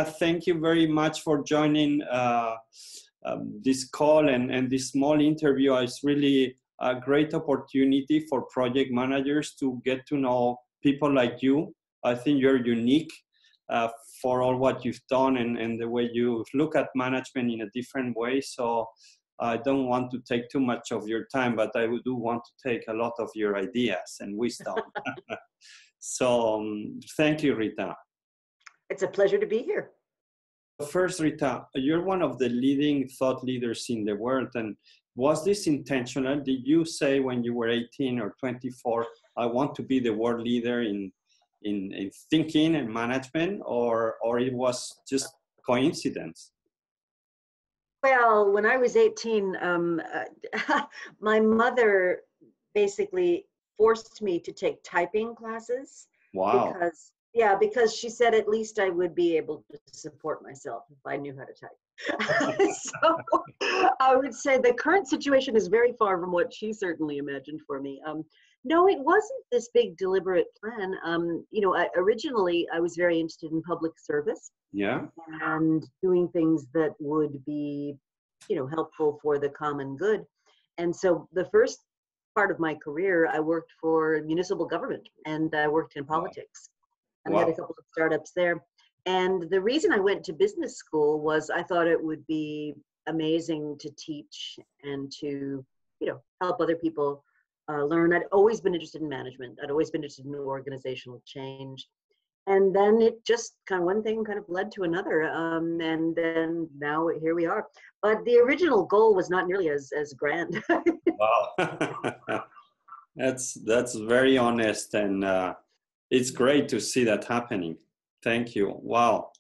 Rita, thank you very much for joining this call and this small interview. It's really a great opportunity for project managers to get to know people like you. I think you're unique for all what you've done and the way you look at management in a different way. So I don't want to take too much of your time, but I do want to take a lot of your ideas and wisdom. So thank you, Rita. It's a pleasure to be here. First, Rita, you're one of the leading thought leaders in the world. And was this intentional? Did you say when you were 18 or 24, I want to be the world leader in thinking and management, or it was just coincidence? Well, when I was 18, my mother basically forced me to take typing classes. Wow. Because she said at least I would be able to support myself if I knew how to type. So I would say the current situation is very far from what she certainly imagined for me. No, it wasn't this big deliberate plan. Originally I was very interested in public service. Yeah. And doing things that would be, helpful for the common good. And so the first part of my career, I worked for municipal government and I worked in politics. I had a couple of startups there. And the reason I went to business school was I thought it would be amazing to teach and to, help other people learn. I'd always been interested in management. I'd always been interested in organizational change. And then it just one thing led to another. And then now here we are. But the original goal was not nearly as grand. Wow. That's very honest. And it's great to see that happening. Thank you. Wow.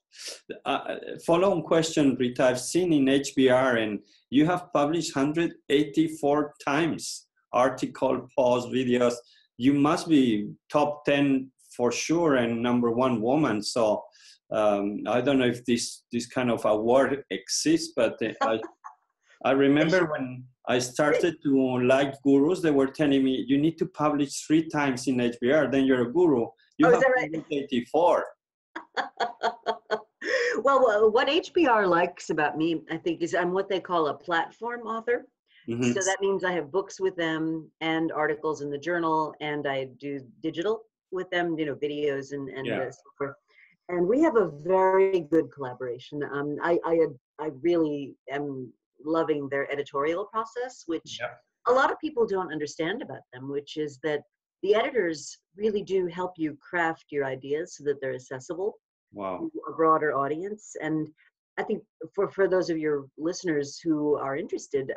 Follow-on question, Rita. I've seen in HBR, and you have published 184 times article, posts, videos. You must be top 10 for sure and #1 woman. So I don't know if this kind of award exists, but I remember when I started to like gurus, they were telling me, you need to publish 3 times in HBR, then you're a guru. You have 184. Well, what HBR likes about me, I think, is I'm what they call a platform author. Mm-hmm. So that means I have books with them and articles in the journal, and I do digital with them, videos and so forth. And we have a very good collaboration. I really am loving their editorial process, which a lot of people don't understand about them, which is that the editors really do help you craft your ideas so that they're accessible to a broader audience. And I think for those of your listeners who are interested,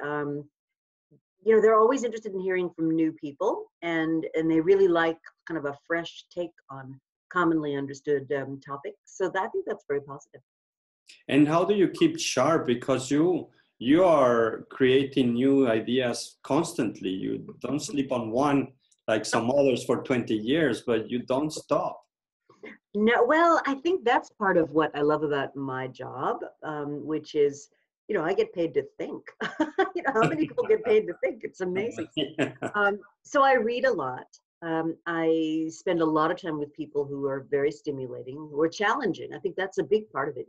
they're always interested in hearing from new people, and they really like kind of a fresh take on commonly understood topics. So I think that's very positive. And how do you keep sharp? Because you are creating new ideas constantly. You don't sleep on one like some others for 20 years, but you don't stop. No, well, I think that's part of what I love about my job, which is, I get paid to think. How many people get paid to think? It's amazing. So I read a lot. I spend a lot of time with people who are very stimulating, who are challenging. I think that's a big part of it.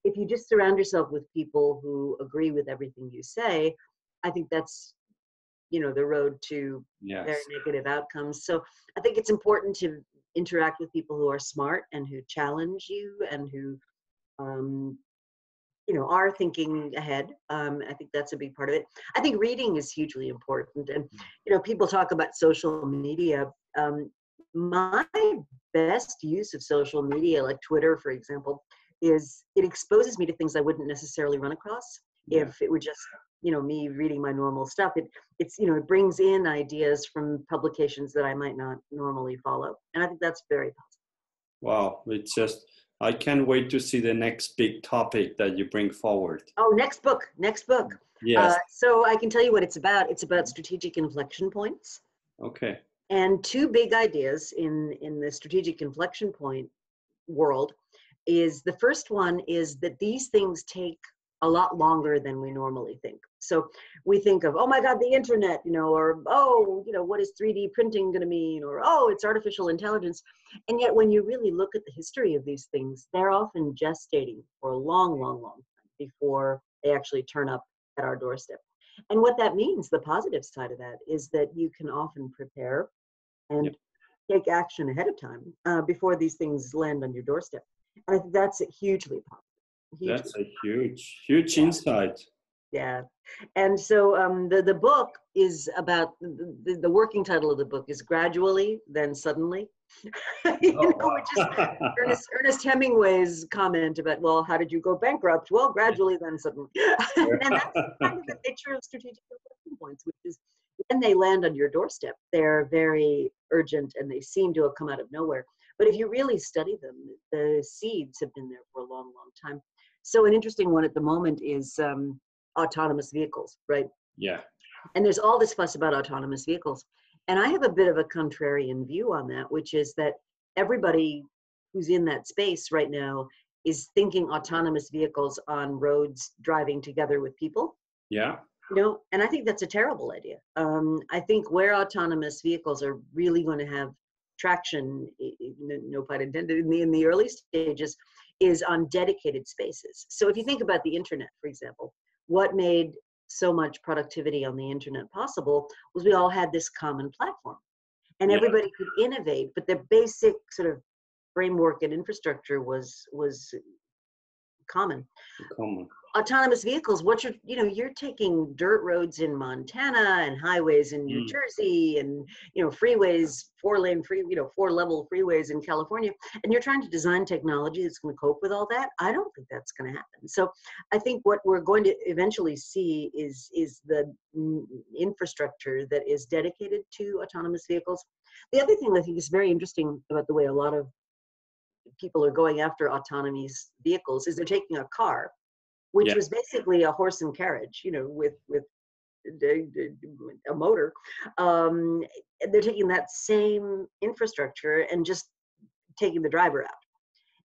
If you just surround yourself with people who agree with everything you say, I think that's, the road to very negative outcomes. So I think it's important to interact with people who are smart and who challenge you and who, are thinking ahead. I think that's a big part of it. I think reading is hugely important. And, people talk about social media. My best use of social media, like Twitter, for example, is it exposes me to things I wouldn't necessarily run across if it were just, me reading my normal stuff. It brings in ideas from publications that I might not normally follow. And I think that's very positive. Wow. I can't wait to see the next big topic that you bring forward. Oh, next book. Yes. So I can tell you what it's about. It's about strategic inflection points. Okay. And 2 big ideas in the strategic inflection point world is the first one is that these things take a lot longer than we normally think. So we think of, oh my God, the internet, or, oh, what is 3D printing going to mean? Or, oh, it's artificial intelligence. And yet when you really look at the history of these things, they're often gestating for a long, long, long time before they actually turn up at our doorstep. And what that means, the positive side of that, is that you can often prepare and take action ahead of time before these things land on your doorstep. And I think that's hugely positive. That's a huge insight. Yeah. And so the book is about, the working title of the book is Gradually, Then Suddenly. Which is Ernest Hemingway's comment about, well, how did you go bankrupt? Well, gradually, then suddenly. And that's kind of the nature of strategic inflection points, which is when they land on your doorstep, they're very urgent and they seem to have come out of nowhere. But if you really study them, the seeds have been there for a long, long time. So an interesting one at the moment is autonomous vehicles, right? Yeah. And there's all this fuss about autonomous vehicles. And I have a bit of a contrarian view on that, which is that everybody who's in that space right now is thinking autonomous vehicles on roads driving together with people. Yeah. And I think that's a terrible idea. I think where autonomous vehicles are really going to have traction, no pun intended, in the early stages, is on dedicated spaces. So if you think about the internet, for example, what made so much productivity on the internet possible was we all had this common platform and everybody could innovate, but the basic sort of framework and infrastructure was common. Autonomous vehicles, you're taking dirt roads in Montana and highways in New Jersey and, freeways, 4-level freeways in California, and you're trying to design technology that's going to cope with all that. I don't think that's going to happen. So I think what we're going to eventually see is the infrastructure that is dedicated to autonomous vehicles. The other thing I think is very interesting about the way a lot of people are going after autonomous vehicles is they're taking a car, which was basically a horse and carriage, with a motor. They're taking that same infrastructure and just taking the driver out.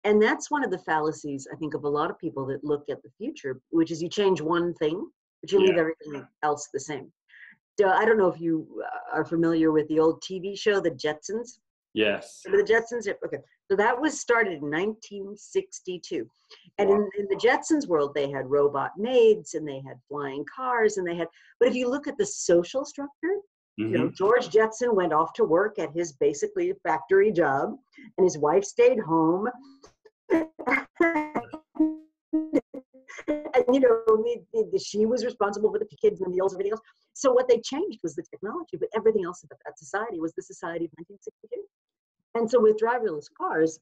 And that's one of the fallacies, I think, of a lot of people that look at the future, which is you change one thing, but you leave everything else the same. So I don't know if you are familiar with the old TV show, The Jetsons. Yes. Remember the Jetsons? Okay. So that was started in 1962. And in the Jetsons world, they had robot maids and they had flying cars but if you look at the social structure, George Jetson went off to work at his basically factory job and his wife stayed home. And, she was responsible for the kids and the meals and everything else. So what they changed was the technology, but everything else about that society was the society of 1962. And so with driverless cars,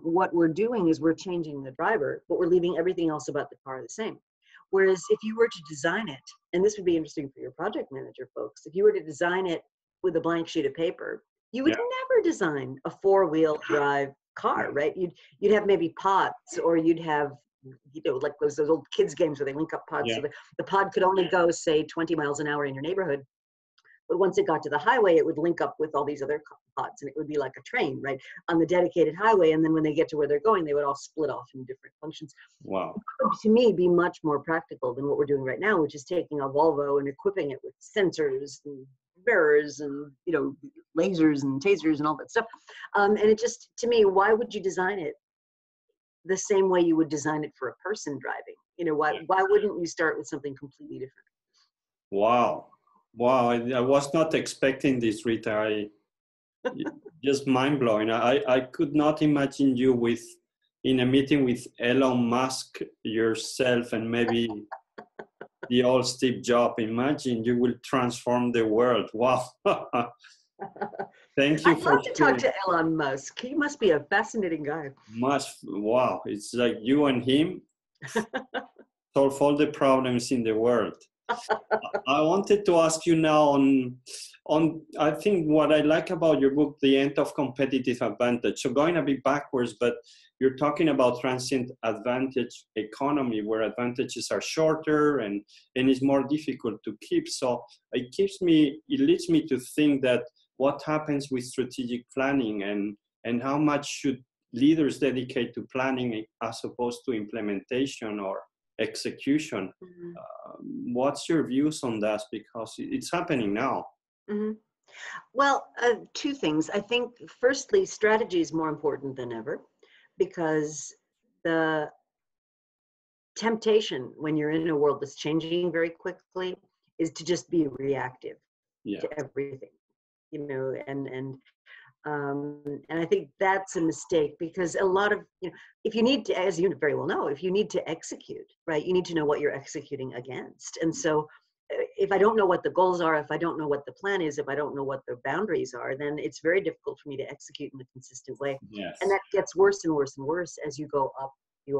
what we're doing is we're changing the driver, but we're leaving everything else about the car the same. Whereas if you were to design it, and this would be interesting for your project manager folks, if you were to design it with a blank sheet of paper, you would never design a 4-wheel drive car, right? You'd have maybe pods, or you'd have, like those old kids games where they link up pods. So the pod could only go, say, 20 miles an hour in your neighborhood. But once it got to the highway, it would link up with all these other pods, and it would be like a train, right, on the dedicated highway. And then when they get to where they're going, they would all split off in different functions. Wow. It would, to me, be much more practical than what we're doing right now, which is taking a Volvo and equipping it with sensors and mirrors and, lasers and tasers and all that stuff. And it just, to me, why would you design it the same way you would design it for a person driving? Why wouldn't you start with something completely different? Wow. I was not expecting this, Rita. Just mind-blowing. I could not imagine you in a meeting with Elon Musk yourself and maybe the old Steve Jobs. Imagine you will transform the world. Wow. Thank you. I'd love to talk to Elon Musk. He must be a fascinating guy. Wow. It's like you and him solve all the problems in the world. I wanted to ask you now on I think what I like about your book, The End of Competitive Advantage. So going a bit backwards, but you're talking about transient advantage economy where advantages are shorter and it's more difficult to keep. So it leads me to think that what happens with strategic planning and how much should leaders dedicate to planning as opposed to implementation or execution. Mhm. What's your views on that? Because it's happening now. Mhm. Well, two things. I think, firstly, strategy is more important than ever because the temptation when you're in a world that's changing very quickly is to just be reactive Yeah. to everything, you know, and I think that's a mistake because a lot of, if you need to, as you very well know, if you need to execute, right, you need to know what you're executing against. And so if I don't know what the goals are, if I don't know what the plan is, if I don't know what the boundaries are, then it's very difficult for me to execute in a consistent way. Yes. And that gets worse and worse and worse as you go up the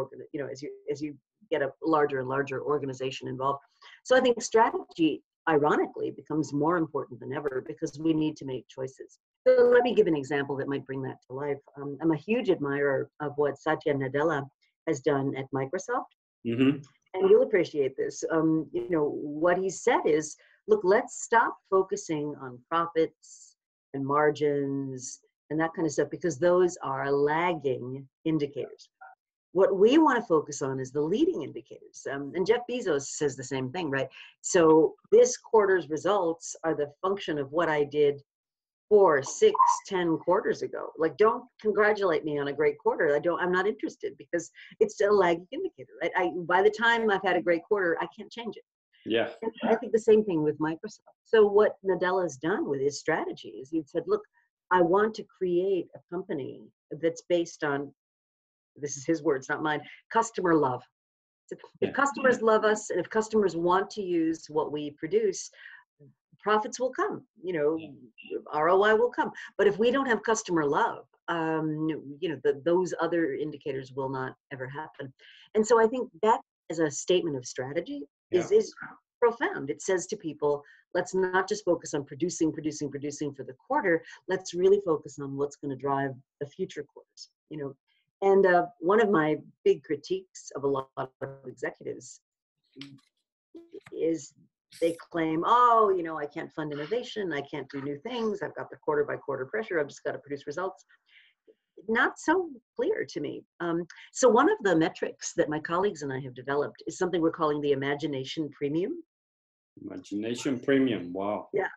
as you get a larger and larger organization involved. So I think strategy, ironically, becomes more important than ever because we need to make choices. So let me give an example that might bring that to life. I'm a huge admirer of what Satya Nadella has done at Microsoft. Mm-hmm. And you'll appreciate this. What he said is, look, let's stop focusing on profits and margins and that kind of stuff because those are lagging indicators. What we want to focus on is the leading indicators. And Jeff Bezos says the same thing, right? So this quarter's results are the function of what I did 4, 6, 10 quarters ago. Like, don't congratulate me on a great quarter. I'm not interested because it's a lagging indicator, right? By the time I've had a great quarter, I can't change it. Yeah. And I think the same thing with Microsoft. So what Nadella's done with his strategy is he said, look, I want to create a company that's based on, this is his words, not mine, customer love. If customers love us and if customers want to use what we produce, profits will come, ROI will come. But if we don't have customer love, those other indicators will not ever happen. And so I think that as a statement of strategy is profound. It says to people, let's not just focus on producing for the quarter. Let's really focus on what's going to drive the future quarters, And one of my big critiques of a lot of executives is they claim, I can't fund innovation. I can't do new things. I've got the quarter by quarter pressure. I've just got to produce results. Not so clear to me. So one of the metrics that my colleagues and I have developed is something we're calling the imagination premium. Imagination premium. Wow. Yeah.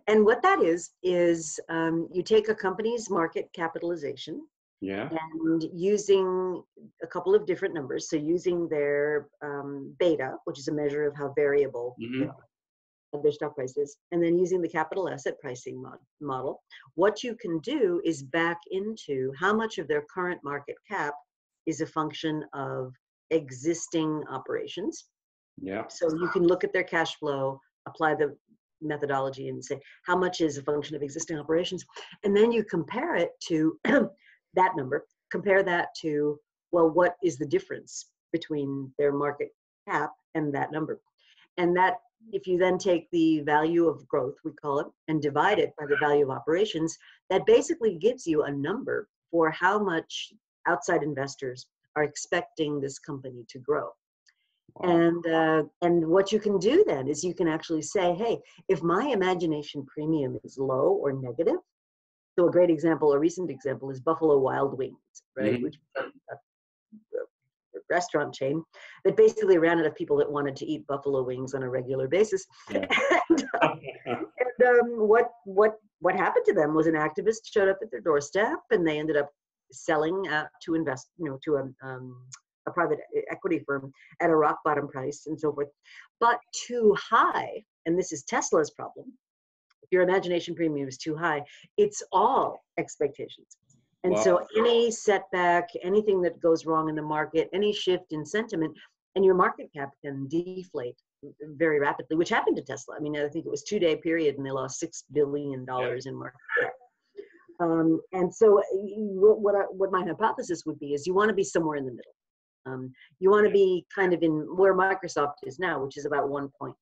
And what that is you take a company's market capitalization, and using a couple of different numbers, so using their beta, which is a measure of how variable their stock price is, and then using the capital asset pricing model, what you can do is back into how much of their current market cap is a function of existing operations. Yeah. So you can look at their cash flow, apply the methodology and say how much is a function of existing operations, and then you compare it to that number, compare that to, well, what is the difference between their market cap and that number? And that, if you then take the value of growth, we call it, and divide it by the value of operations, that basically gives you a number for how much outside investors are expecting this company to grow. Wow. And what you can do then is you can actually say, hey, if my imagination premium is low or negative, so a great example, a recent example is Buffalo Wild Wings, right? Which is a restaurant chain that basically ran out of people that wanted to eat buffalo wings on a regular basis. Yeah. What happened to them was an activist showed up at their doorstep, and they ended up selling to invest, to a private equity firm at a rock bottom price and so forth. But too high, and this is Tesla's problem. If your imagination premium is too high, it's all expectations. And so any setback, anything that goes wrong in the market, any shift in sentiment, and your market cap can deflate very rapidly, which happened to Tesla. I mean, I think it was 2-day period and they lost $6 billion in market cap. And so what my hypothesis would be is you want to be somewhere in the middle. You want to be kind of in where Microsoft is now, which is about 1.2,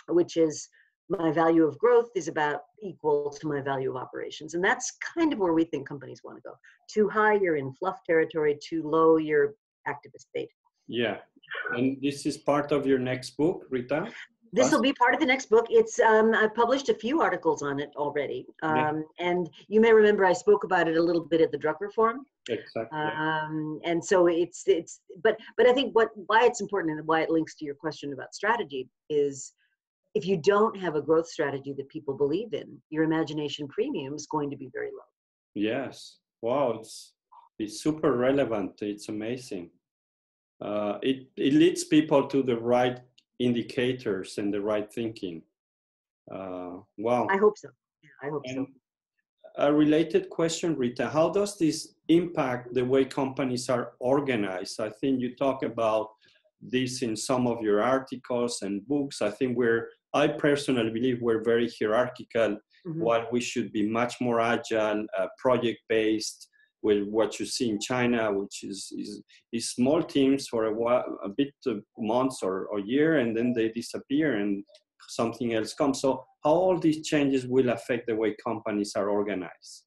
which is my value of growth is about equal to my value of operations. And that's kind of where we think companies want to go. Too high, you're in fluff territory. Too low, you're activist bait. Yeah. And this is part of your next book, Rita? This will be part of the next book. It's I've published a few articles on it already, and you may remember I spoke about it a little bit at the Drucker Forum. Exactly. And so but I think why it's important and why it links to your question about strategy is, if you don't have a growth strategy that people believe in, your imagination premium is going to be very low. Yes. Wow. It's super relevant. It's amazing. It leads people to the right indicators and the right thinking. Wow. I hope so. Yeah, I hope so. A related question, Rita, how does this impact the way companies are organized? I think you talk about this in some of your articles and books. I personally believe we're very hierarchical, while we should be much more agile, project-based, with what you see in China, which is small teams for a while, a bit of months or year, and then they disappear and something else comes. So how all these changes will affect the way companies are organized?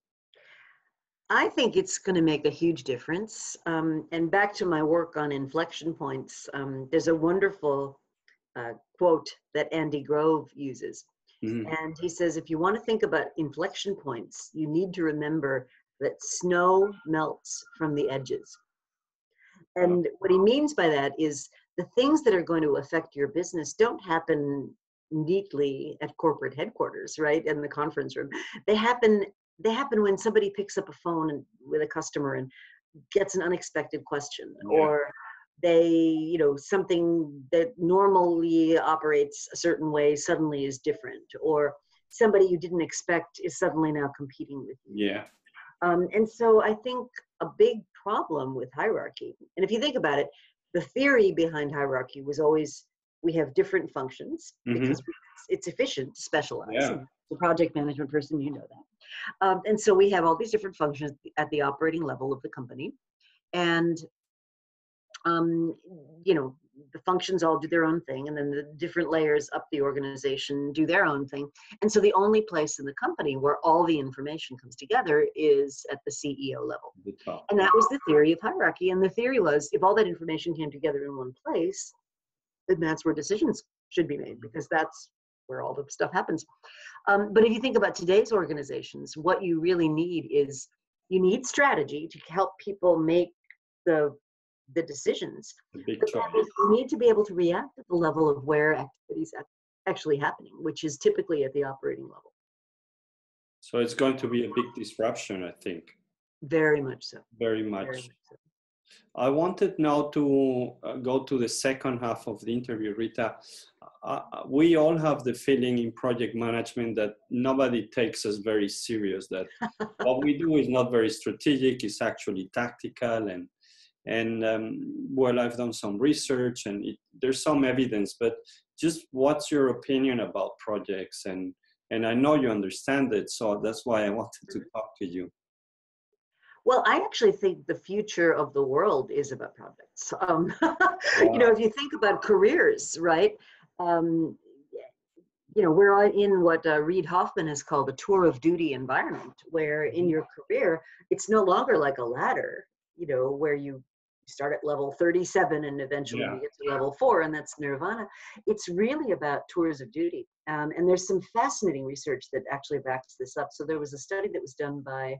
I think it's going to make a huge difference. And back to my work on inflection points, there's a wonderful quote that Andy Grove uses. And he says, if you want to think about inflection points, you need to remember that snow melts from the edges. And what he means by that is the things that are going to affect your business don't happen neatly at corporate headquarters, right, in the conference room. They happen when somebody picks up a phone with a customer and gets an unexpected question, or they, something that normally operates a certain way suddenly is different, or somebody you didn't expect is suddenly now competing with you. Yeah. And so I think a big problem with hierarchy, and if you think about it, the theory behind hierarchy was always, we have different functions because it's efficient to specialize. Yeah. The project management person, you know that. And so we have all these different functions at the operating level of the company. And, the functions all do their own thing, and then the different layers up the organization do their own thing. And so the only place in the company where all the information comes together is at the CEO level. And that was the theory of hierarchy. And the theory was, if all that information came together in one place, then that's where decisions should be made, because that's where all the stuff happens. But if you think about today's organizations, what you really need is, you need strategy to help people make the decisions. You need to be able to react at the level of where activities are actually happening, which is typically at the operating level. So it's going to be a big disruption, I think. Very much so. Very much so. I wanted now to go to the second half of the interview, Rita. We all have the feeling in project management that nobody takes us very serious, that what we do is not very strategic, it's actually tactical. Well, I've done some research and there's some evidence, but just what's your opinion about projects? And I know you understand it, so that's why I wanted to talk to you. Well, I actually think the future of the world is about projects. Wow. If you think about careers, right? We're in what Reid Hoffman has called a tour of duty environment, where in your career, it's no longer like a ladder, where you start at level 37 and eventually you get to level 4, and that's nirvana. It's really about tours of duty. And there's some fascinating research that actually backs this up. So there was a study that was done by,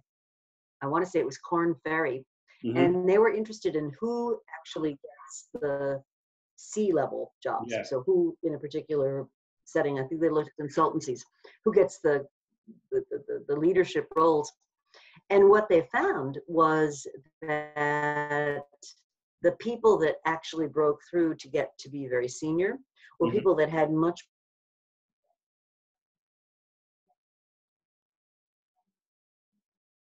I want to say it was Korn Ferry, and they were interested in who actually gets the C-level jobs. Yeah. So who, in a particular setting, I think they looked at consultancies, who gets the leadership roles. And what they found was that the people that actually broke through to get to be very senior were people that had much.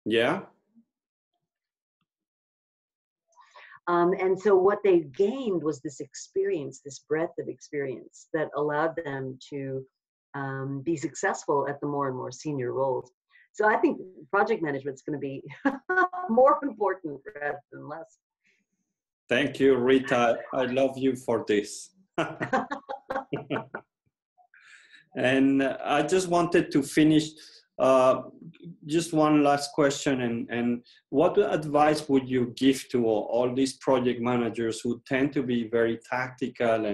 Yeah. And so what they gained was this experience, this breadth of experience that allowed them to be successful at the more and more senior roles. So I think project management is going to be more important rather than less. Thank you, Rita. I love you for this. And I just wanted to finish Just one last question, and what advice would you give to all these project managers who tend to be very tactical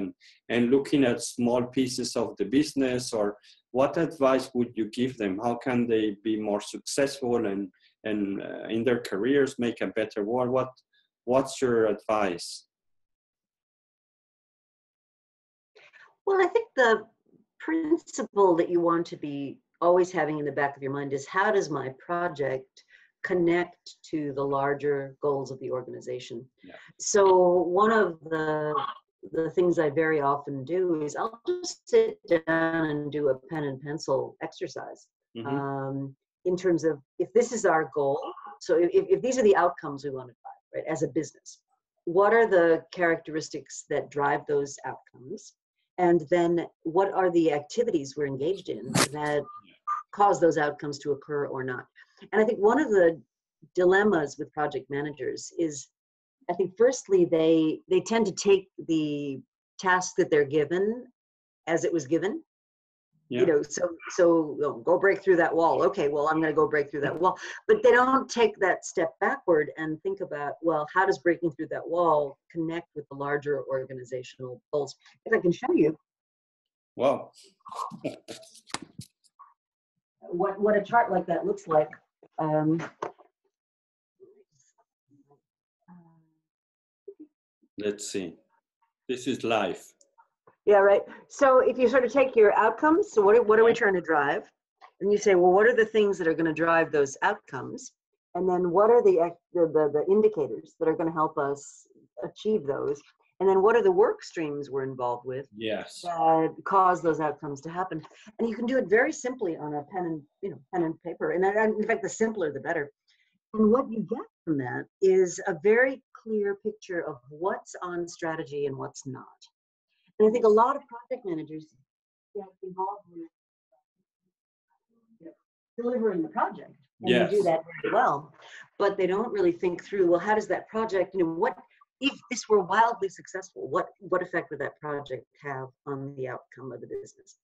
and looking at small pieces of the business, or what advice would you give them? How can they be more successful and in their careers make a better world? What's your advice? Well, I think the principle that you want to be always having in the back of your mind is, how does my project connect to the larger goals of the organization? Yeah. So one of the things I very often do is I'll just sit down and do a pen and pencil exercise. In terms of, if this is our goal, so if these are the outcomes we want to drive, right, as a business, what are the characteristics that drive those outcomes? And then what are the activities we're engaged in that cause those outcomes to occur or not? And I think one of the dilemmas with project managers is, I think firstly, they tend to take the task that they're given as it was given. Yeah. You know, so go break through that wall. Okay, well, I'm going to go break through that wall. But they don't take that step backward and think about, well, how does breaking through that wall connect with the larger organizational goals? If I can show you. Wow. What a chart like that looks like. Let's see. This is live. Yeah, right. So if you sort of take your outcomes, so what are we trying to drive? And you say, well, what are the things that are going to drive those outcomes? And then what are the indicators that are going to help us achieve those? And then what are the work streams we're involved with that cause those outcomes to happen? And you can do it very simply on a pen and paper. And in fact, the simpler, the better. And what you get from that is a very clear picture of what's on strategy and what's not. And I think a lot of project managers get involved with delivering the project, and they do that very well, but they don't really think through, well, how does that project, what if this were wildly successful, what effect would that project have on the outcome of the business?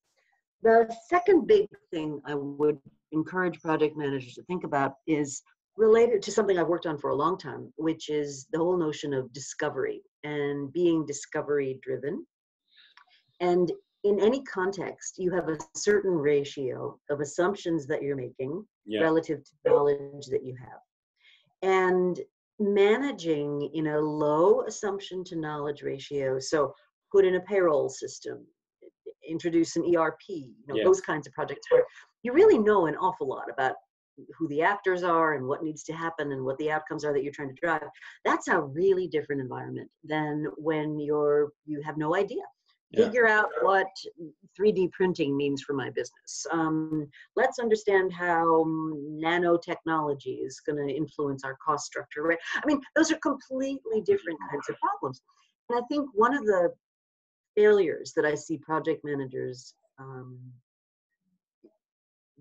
The second big thing I would encourage project managers to think about is related to something I've worked on for a long time, which is the whole notion of discovery and being discovery driven. And in any context, you have a certain ratio of assumptions that you're making relative to knowledge that you have. And managing in a low assumption to knowledge ratio, so put in a payroll system, introduce an ERP, those kinds of projects where you really know an awful lot about who the actors are and what needs to happen and what the outcomes are that you're trying to drive. That's a really different environment than when you have no idea. Figure out what 3D printing means for my business. Let's understand how nanotechnology is going to influence our cost structure, right? I mean, those are completely different kinds of problems. And I think one of the failures that I see project managers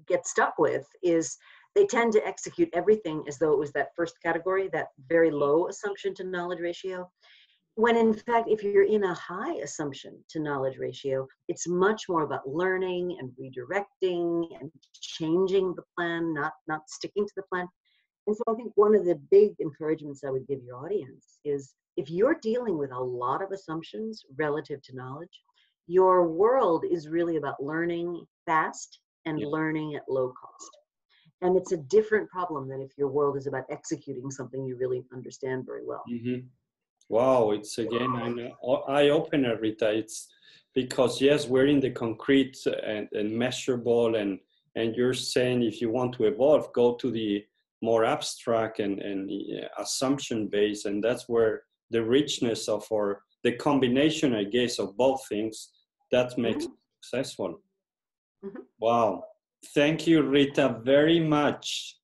get stuck with is they tend to execute everything as though it was that first category, that very low assumption to knowledge ratio. When in fact, if you're in a high assumption to knowledge ratio, it's much more about learning and redirecting and changing the plan, not sticking to the plan. And so I think one of the big encouragements I would give your audience is, if you're dealing with a lot of assumptions relative to knowledge, your world is really about learning fast and learning at low cost. And it's a different problem than if your world is about executing something you really understand very well. Mm-hmm. Wow, it's again an eye-opener, Rita. It's because, yes, we're in the concrete and measurable, and you're saying if you want to evolve, go to the more abstract and assumption-based, and that's where the richness of the combination, I guess, of both things, that makes it successful. Mm-hmm. Wow. Thank you, Rita, very much.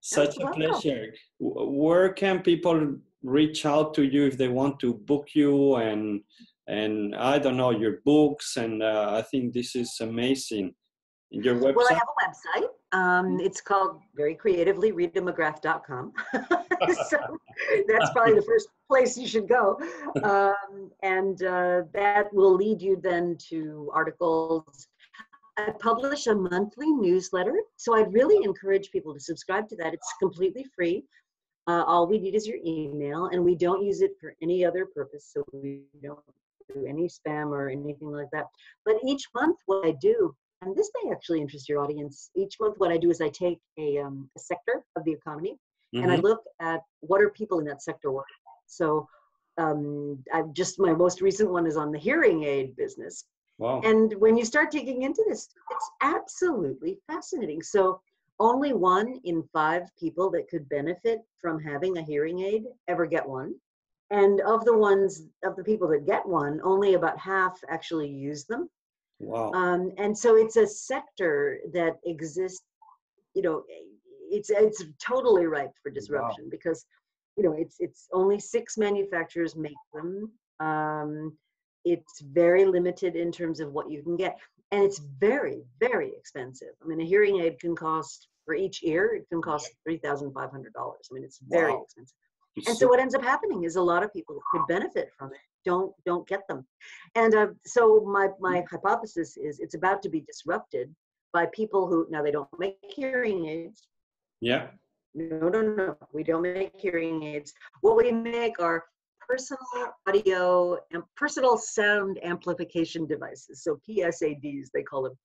Such a pleasure. Where can people reach out to you if they want to book you and I don't know, your books? And I think this is amazing. Your website? Well, I have a website. It's called, very creatively, ritamcgrath.com. So that's probably the first place you should go. And that will lead you then to articles. I publish a monthly newsletter. So I'd really encourage people to subscribe to that. It's completely free. All we need is your email, and we don't use it for any other purpose. So we don't do any spam or anything like that. But each month what I do, and this may actually interest your audience, each month what I do is I take a sector of the economy, and I look at what are people in that sector working on. So my most recent one is on the hearing aid business. Wow. And when you start digging into this, it's absolutely fascinating. So only 1 in 5 people that could benefit from having a hearing aid ever get one. And of the people that get one, only about half actually use them. Wow. And so it's a sector that exists, it's totally ripe for disruption. Wow. Because, it's only 6 manufacturers make them. It's very limited in terms of what you can get. And it's very, very expensive. I mean, a hearing aid can cost, for each ear, it can cost $3,500. I mean, it's very expensive. And so what ends up happening is a lot of people who could benefit from it don't get them. And so my hypothesis is it's about to be disrupted by people who, now they don't make hearing aids. Yeah. No. We don't make hearing aids. What we make are personal audio and personal sound amplification devices. So PSADs, they call them.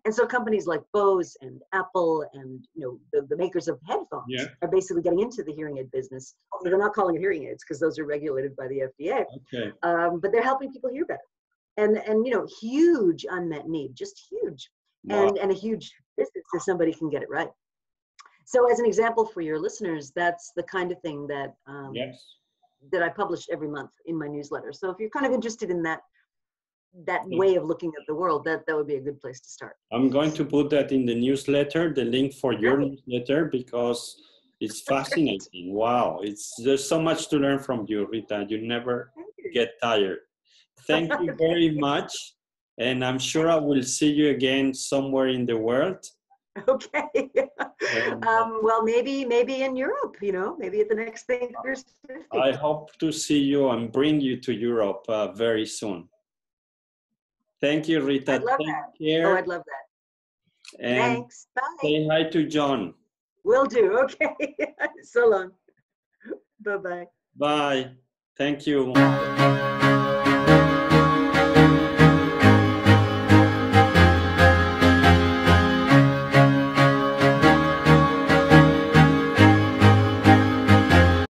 And so companies like Bose and Apple and the makers of headphones are basically getting into the hearing aid business. They're not calling it hearing aids because those are regulated by the FDA. Okay. But they're helping people hear better. And huge unmet need, just huge. Wow. And a huge business if somebody can get it right. So as an example for your listeners, that's the kind of thing that that I publish every month in my newsletter. So if you're kind of interested in that way of looking at the world, that would be a good place to start. I'm going to put that in the newsletter, the link for your newsletter, because it's fascinating. Wow. There's so much to learn from you, Rita. You never get tired. Thank you very much. And I'm sure I will see you again somewhere in the world. Okay. Well, maybe in Europe, maybe at the next Thinkers 50. I hope to see you and bring you to Europe very soon. Thank you, Rita. I'd love that. Oh, I'd love that. And thanks. Bye. Say hi to John. Will do. Okay. So long. Bye-bye. Bye. Thank you.